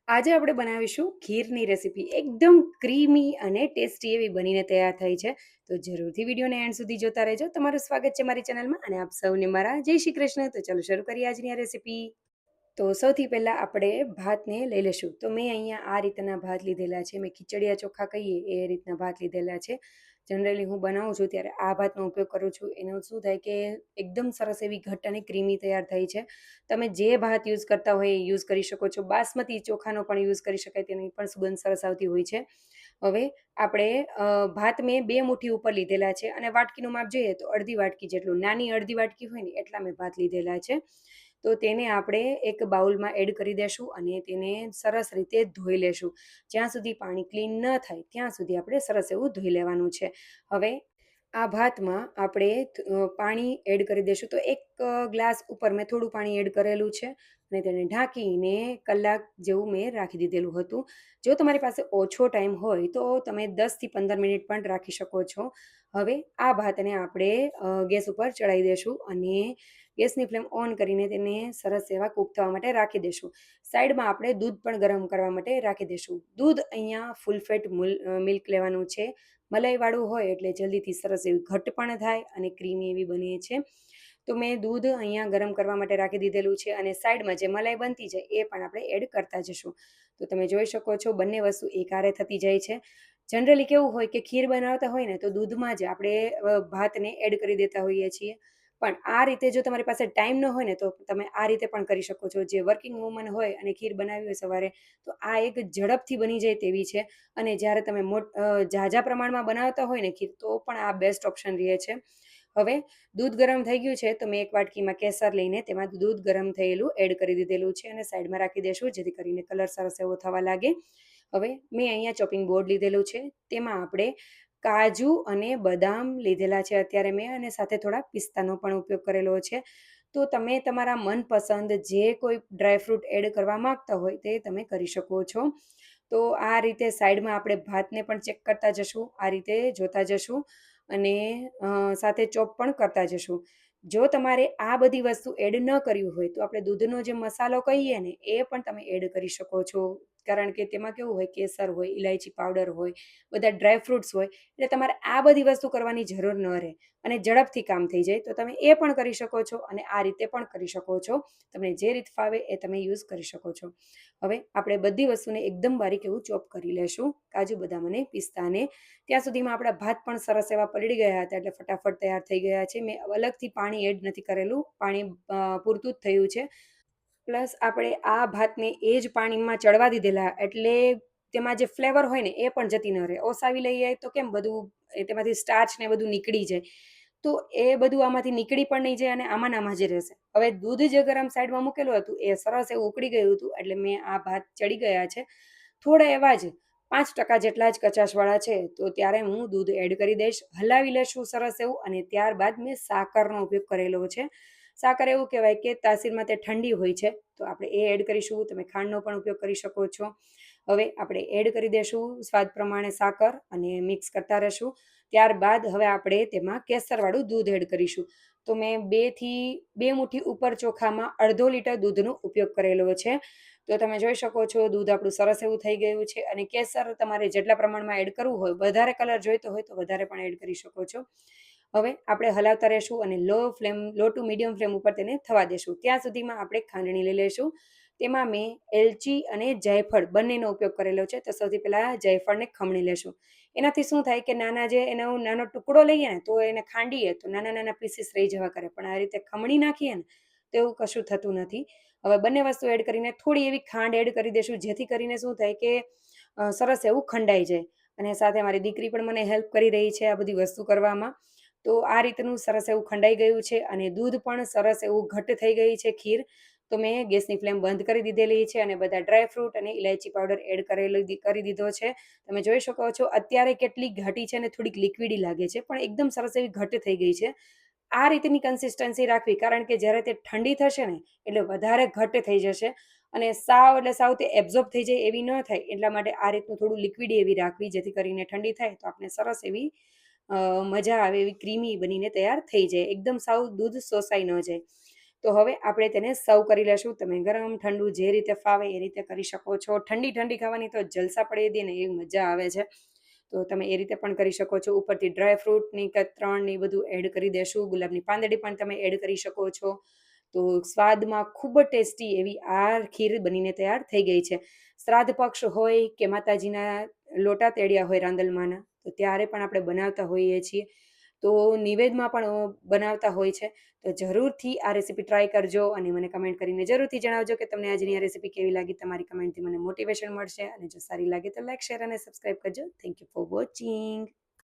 આજે આપણે બનાવીશું ખીરની રેસીપી એકદમ ક્રીમી અને ટેસ્ટી એવી બનીને તૈયાર થઈ છે. તો જરૂરથી વિડીયોને એન્ડ સુધી જોતા રહેજો. તમારું સ્વાગત છે મારી ચેનલમાં અને આપ સૌને મારા જય શ્રી કૃષ્ણ. તો ચાલો શરૂ કરીએ આજની આ રેસીપી. તો સૌથી પહેલાં આપણે ભાતને લઈ લઈશું. તો મેં અહીંયા આ રીતના ભાત લીધેલા છે. મેં ખીચડિયા ચોખા કહીએ એ રીતના ભાત લીધેલા છે. જનરલી હું બનાવું છું ત્યારે આ ભાતનો ઉપયોગ કરું છું. એનું શું થાય કે એકદમ સરસ એવી ઘટ્ટ અને ક્રીમી તૈયાર થઈ છે. તમે જે ભાત યુઝ કરતા હોય એ યુઝ કરી શકો છો. બાસમતી ચોખાનો પણ યુઝ કરી શકાય, તેની પણ સુગંધ સરસ આવતી હોય છે. હવે આપણે ભાત મેં 2 મુઠ્ઠી ઉપર લીધેલા છે અને વાટકીનું માપ જોઈએ તો અડધી વાટકી જેટલું, નાની અડધી વાટકી હોય ને એટલા મેં ભાત લીધેલા છે. તો તેને આપણે એક બાઉલમાં એડ કરી દેશું અને તેને સરસ રીતે ધોઈ લેશું. જ્યાં સુધી પાણી ક્લીન ન થાય ત્યાં સુધી આપણે સરસ એવું ધોઈ લેવાનું છે. હવે આ ભાતમાં આપણે પાણી એડ કરી દઈશું. તો એક ગ્લાસ ઉપર મેં થોડું પાણી એડ કરેલું છે અને તેને ઢાંકીને કલાક જેવું મેં રાખી દીધેલું હતું. જો તમારી પાસે ઓછો ટાઈમ હોય તો તમે 10થી 15 મિનિટ પણ રાખી શકો છો. હવે આ ભાતને આપણે ગેસ ઉપર ચડાવી દઈશું અને ગેસની ફ્લેમ ઓન કરીને તેને સરસ એવા કૂક થવા માટે રાખી દઈશું. સાઈડમાં આપણે દૂધ પણ ગરમ કરવા માટે રાખી દઈશું. દૂધ અહીંયા ફૂલ ફેટ મિલ્ક લેવાનું છે. મલાઈવાળું હોય એટલે જલ્દીથી સરસ એવી ઘટ્ટ પણ થાય અને ક્રીમી એવી બને છે. તો મેં દૂધ અહીંયા ગરમ કરવા માટે રાખી દીધેલું છે અને સાઈડમાં જે મલાઈ બનતી જાય એ પણ આપણે એડ કરતા જશું. તો તમે જોઈ શકો છો બંને વસ્તુ એકારે થતી જાય છે. જનરલી કેવું હોય કે ખીર બનાવતા હોય ને તો દૂધમાં જ આપણે ભાતને એડ કરી દેતા હોઈએ છીએ. પણ આ રીતે જો તમારી પાસે ટાઈમ ન હોય ને તો તમે આ રીતે પણ કરી શકો છો. જે વર્કિંગ વુમન હોય અને ખીર બનાવી હોય સવારે, તો આ એક ઝડપથી બની જાય તેવી છે. અને જ્યારે તમે ઝાઝા પ્રમાણમાં બનાવતા હોય ને ખીર, તો પણ આ બેસ્ટ ઓપ્શન રહે છે. હવે દૂધ ગરમ થઈ ગયું છે તો મેં એક વાટકીમાં કેસર લઈને તેમાં દૂધ ગરમ થયેલું એડ કરી દીધેલું છે અને સાઈડમાં રાખી દેશું જેથી કરીને કલર સરસ એવો થવા લાગે. હવે મેં અહીંયા ચોપિંગ બોર્ડ લીધેલું છે. તેમાં આપણે કાજુ અને બદામ લીધેલા છે અત્યારે મેં, અને સાથે થોડા પિસ્તાનો પણ ઉપયોગ કરેલો છે. તો તમે તમારા મનપસંદ જે કોઈ ડ્રાયફ્રૂટ એડ કરવા માંગતા હોય તે તમે કરી શકો છો. તો આ રીતે સાઈડમાં આપણે ભાતને પણ ચેક કરતા જશું, આ રીતે જોતા જશું અને સાથે ચોપ પણ કરતા જશું. જો તમારે આ બધી વસ્તુ એડ ન કર્યું હોય તો આપણે દૂધનો જે મસાલો કહીએ ને એ પણ તમે એડ કરી શકો છો. કારણ કે તેમાં કેવું હોય, કેસર હોય, ઇલાયચી પાવડર હોય, બધા ડ્રાયફ્રૂટ્સ હોય, એટલે તમારે આ બધી વસ્તુ કરવાની જરૂર ન રહે અને ઝડપથી કામ થઈ જાય. તો તમે એ પણ કરી શકો છો અને આ રીતે પણ કરી શકો છો. તમને જે રીત ફાવે એ તમે યુઝ કરી શકો છો. હવે આપણે બધી વસ્તુને એકદમ બારીક એવું ચોપ કરી લેશું, કાજુ બદામ અને પિસ્તાને. ત્યાં સુધીમાં આપણા ભાત પણ સરસ એવા પલળી ગયા હતા એટલે ફટાફટ તૈયાર થઈ ગયા છે. મેં અલગથી પાણી એડ નથી કરેલું, પાણી પૂરતું જ થયું છે. પ્લસ આપણે આ ભાતને એ જ પાણીમાં ચડવા દીધેલા એટલે તેમાં જે ફ્લેવર હોય ને એ પણ જતી ન રહે. ઓસાવી લઈએ તો કેમ બધું તેમાંથી સ્ટાર્ચ ને બધું નીકળી જાય, તો એ બધું આમાંથી નીકળી પણ નહીં જાય અને આમાં જ રહેશે. હવે દૂધ જે ગરમ સાઈડમાં મૂકેલું હતું એ સરસ એવું ઉકળી ગયું હતું એટલે મેં આ ભાત ચડી ગયા છે. થોડા એવા જ 5% જેટલા જ કચાશવાળા છે તો ત્યારે હું દૂધ એડ કરી દઈશ. હલાવી લેશું સરસ એવું અને ત્યારબાદ મેં સાકરનો ઉપયોગ કરેલો છે. સાકર એવું કહેવાય કે તાસીરમાં તે ઠંડી હોય છે તો આપણે એ એડ કરીશું. તમે ખાંડનો પણ ઉપયોગ કરી શકો છો. હવે આપણે એડ કરી દઈશું સ્વાદ પ્રમાણે સાકર અને મિક્સ કરતા રહીશું. ત્યારબાદ હવે આપણે તેમાં કેસરવાળું દૂધ એડ કરીશું. તો મેં 2 મુઠ્ઠી ઉપર ચોખામાં અડધો લીટર દૂધનો ઉપયોગ કરેલો છે. તો તમે જોઈ શકો છો દૂધ આપણું સરસ એવું થઈ ગયું છે અને કેસર તમારે જેટલા પ્રમાણમાં એડ કરવું હોય, વધારે કલર જોઈતો હોય તો વધારે પણ એડ કરી શકો છો. હવે આપણે હલાવતા રહેશું અને લો ટુ મીડિયમ ફ્લેમ ઉપર તેને થવા દેશું. ત્યાં સુધીમાં આપણે ખાંડણી લઈ લઈશું. તેમાં મેં એલચી અને જાયફળ બંનેનો ઉપયોગ કરેલો છે. તો સૌથી પહેલાં જાયફળને ખમણી લેશું. એનાથી શું થાય કે એનો નાનો ટુકડો લઈએ ને તો એને ખાંડીએ તો નાના નાના પીસીસ રહી જવા કરે, પણ આ રીતે ખમણી નાખીએ ને તો એવું કશું થતું નથી. હવે બંને વસ્તુ એડ કરીને થોડી એવી ખાંડ એડ કરી દઈશું જેથી કરીને શું થાય કે સરસ એવું ખંડાઈ જાય. અને સાથે મારી દીકરી પણ મને હેલ્પ કરી રહી છે આ બધી વસ્તુ કરવામાં. તો આ રીતનું સરસ એવું ખંડાઈ ગયું છે અને દૂધ પણ સરસ એવું ઘટ્ટ થઈ ગઈ છે ખીર. તો મેં ગેસની ફ્લેમ બંધ કરી દીધેલી છે અને બધા ડ્રાયફ્રૂટ અને ઇલાયચી પાવડર એડ કરી દીધો છે. તમે જોઈ શકો છો અત્યારે કેટલી ઘાટી છે અને થોડીક લિક્વિડી લાગે છે, પણ એકદમ સરસ એવી ઘટ્ટ થઈ ગઈ છે. આ રીતની કન્સિસ્ટન્સી રાખવી, કારણ કે જ્યારે તે ઠંડી થશે ને એટલે વધારે ઘટ્ટ થઈ જશે અને સાવ તે એબ્ઝોર્બ થઈ જાય એવી ન થાય. એટલા માટે આ રીતનું થોડું લિક્વિડ એવી રાખવી જેથી કરીને ઠંડી થાય તો આપણે સરસ એવી મજા આવે એવી ક્રીમી બનીને તૈયાર થઈ જાય, એકદમ સાવ દૂધ શોષાઈ ન જાય. તો હવે આપણે તેને સર્વ કરી લેશું. તમે ગરમ ઠંડુ જે રીતે ફાવે એ રીતે કરી શકો છો. ઠંડી ખાવાની તો જલસા પડી દે ને એવી મજા આવે છે. તો તમે એ રીતે પણ કરી શકો છો. ઉપરથી ડ્રાયફ્રૂટની કતરણની બધું એડ કરી દેશું. ગુલાબની પાંદડી પણ તમે એડ કરી શકો છો. તો સ્વાદમાં ખૂબ જ ટેસ્ટી એવી આ ખીર બનીને તૈયાર થઈ ગઈ છે. શ્રાદ્ધ પક્ષ હોય કે માતાજીના લોટા તેડ્યા હોય રાંદલમાંના, તો ત્યારે પણ આપણે બનાવતા હોઈએ છીએ. તો નિવેદમાં પણ બનાવતા હોય છે. તો જરૂરથી આ રેસીપી ટ્રાય કરજો અને મને કમેન્ટ કરીને જરૂરથી જણાવજો કે તમને આજની આ રેસીપી કેવી લાગી. તમારી કમેન્ટથી મને મોટિવેશન મળશે અને જો સારી લાગે તો લાઈક, શેર અને સબસ્ક્રાઈબ કરજો. Thank you for watching.